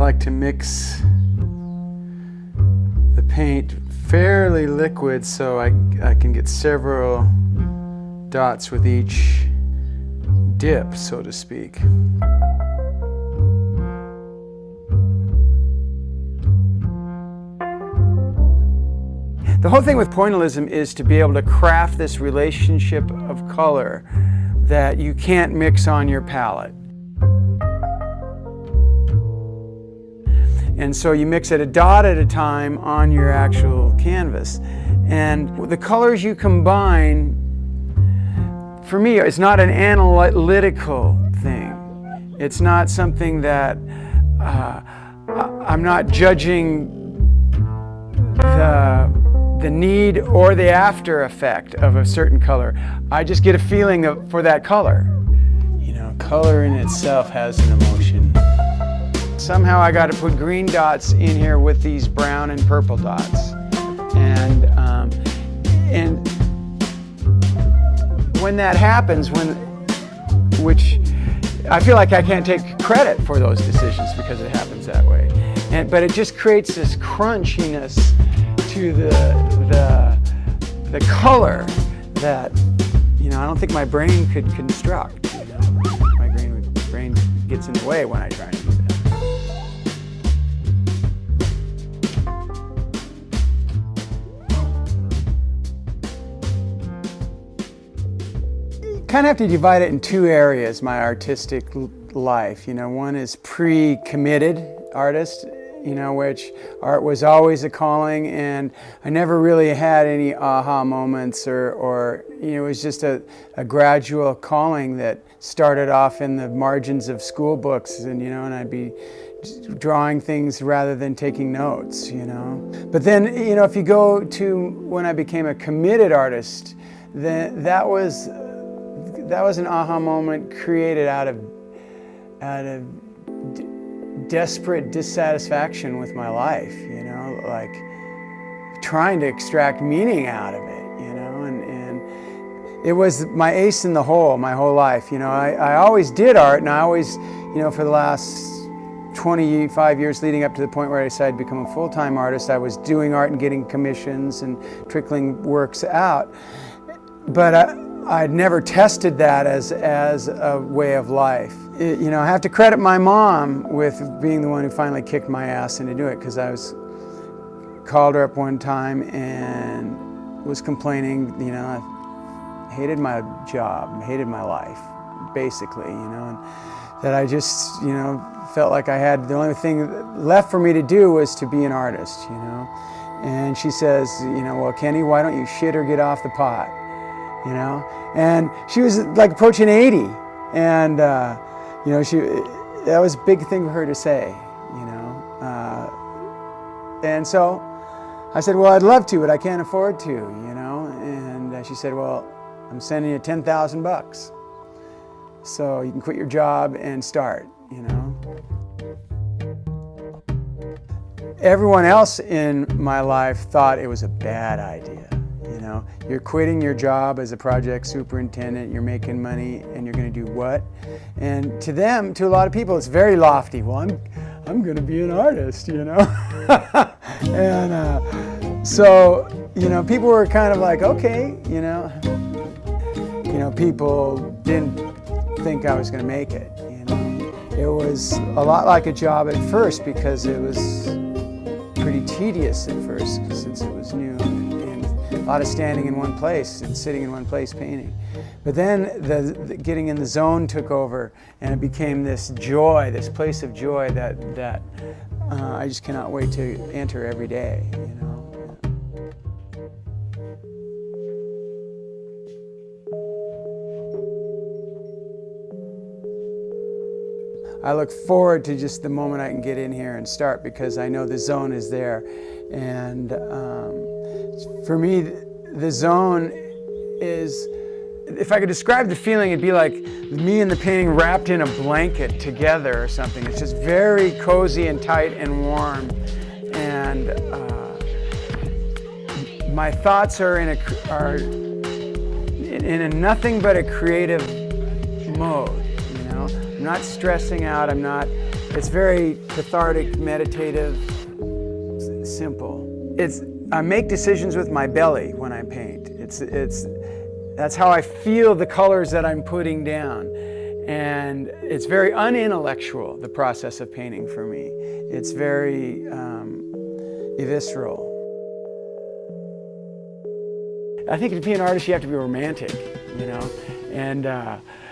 like to mix the paint fairly liquid so I can get several dots with each dip, so to speak. The whole thing with pointillism is to be able to craft this relationship of color that you can't mix on your palette. And so you mix it a dot at a time on your actual canvas. And the colors you combine, for me, it's not an analytical thing. It's not something that I'm not judging the need or the after effect of a certain color. I just get a feeling for that color. You know, color in itself has an emotion. Somehow I got to put green dots in here with these brown and purple dots. And when that happens, which I feel like I can't take credit for those decisions because it happens that way. But it just creates this crunchiness to the color that, you know, I don't think my brain could construct. You know? My brain gets in the way when I try to do that. You kind of have to divide it in two areas, my artistic life. You know, one is pre-committed artist, you know, which art was always a calling, and I never really had any aha moments or you know, it was just a gradual calling that started off in the margins of school books, and you know, and I'd be drawing things rather than taking notes, you know. But then, you know, if you go to when I became a committed artist, then that was an aha moment created out of desperate dissatisfaction with my life, you know, like trying to extract meaning out of it, you know, and it was my ace in the hole my whole life. You know, I always did art, and I always, you know, for the last 25 years leading up to the point where I decided to become a full-time artist, I was doing art and getting commissions and trickling works out, but I'd never tested that as a way of life. You know, I have to credit my mom with being the one who finally kicked my ass into doing it, because I called her up one time and was complaining, you know, I hated my job, hated my life, basically, you know, and that I just, you know, felt like the only thing left for me to do was to be an artist, you know. And she says, you know, well, Kenny, why don't you shit or get off the pot? You know, and she was like approaching 80, and you know, that was a big thing for her to say, you know, and so I said, well, I'd love to, but I can't afford to, you know, and she said, well, I'm sending you $10,000, so you can quit your job and start, you know. Everyone else in my life thought it was a bad idea. You know, you're quitting your job as a project superintendent, you're making money, and you're going to do what? And to them, to a lot of people, it's very lofty. Well, I'm going to be an artist, you know. And so, you know, people were kind of like, okay, you know, people didn't think I was going to make it. You know, it was a lot like a job at first, because it was pretty tedious at first, since it was new. A lot of standing in one place and sitting in one place painting. But then the getting in the zone took over, and it became this joy, this place of joy that I just cannot wait to enter every day, you know. I look forward to just the moment I can get in here and start, because I know the zone is there. And for me, the zone is, if I could describe the feeling, it'd be like me and the painting wrapped in a blanket together or something. It's just very cozy and tight and warm. And my thoughts are in a nothing but a creative mode. You know, I'm not stressing out. I'm not It's very cathartic, meditative, simple. I make decisions with my belly when I paint. That's how I feel the colors that I'm putting down. And it's very unintellectual, the process of painting for me. It's very visceral. I think to be an artist, you have to be romantic, you know? And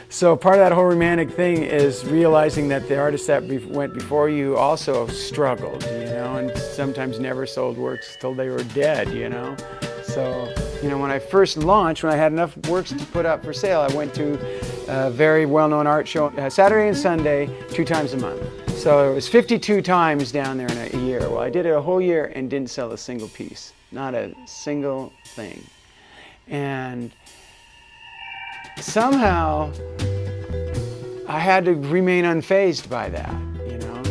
so part of that whole romantic thing is realizing that the artists that went before you also struggled, you know, and sometimes never sold works till they were dead, you know? So, you know, when I first launched, when I had enough works to put up for sale, I went to a very well-known art show Saturday and Sunday, 2 times a month. So it was 52 times down there in a year. Well, I did it a whole year and didn't sell a single piece, not a single thing. And somehow I had to remain unfazed by that, you know,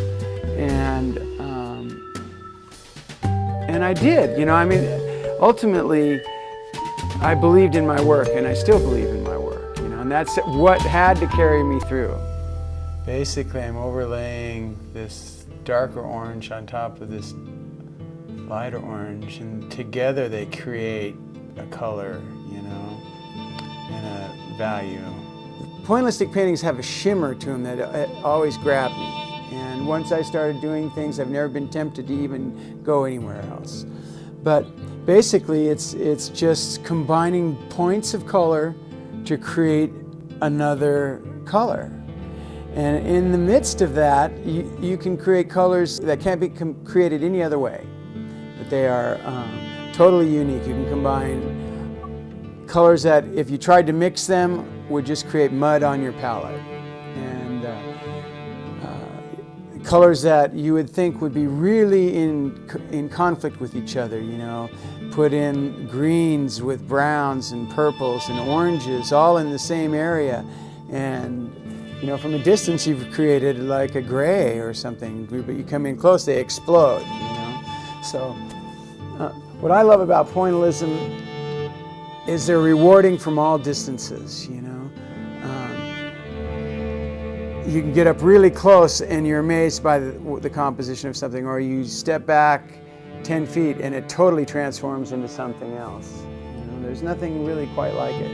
and I did, you know. I mean, ultimately, I believed in my work, and I still believe in my work, you know, and that's what had to carry me through. Basically, I'm overlaying this darker orange on top of this lighter orange, and together they create a color, you know, and a value. Pointillistic paintings have a shimmer to them that always grabbed me. And once I started doing things, I've never been tempted to even go anywhere else. But basically, it's just combining points of color to create another color. And in the midst of that, you can create colors that can't be created any other way. But they are totally unique. You can combine colors that, if you tried to mix them, would just create mud on your palette. And colors that you would think would be really in conflict with each other, you know. Put in greens with browns and purples and oranges all in the same area. And, you know, from a distance you've created like a gray or something, but you come in close, they explode, you know. So what I love about pointillism is they're rewarding from all distances, you know. You can get up really close and you're amazed by the composition of something, or you step back 10 feet and it totally transforms into something else. You know, there's nothing really quite like it.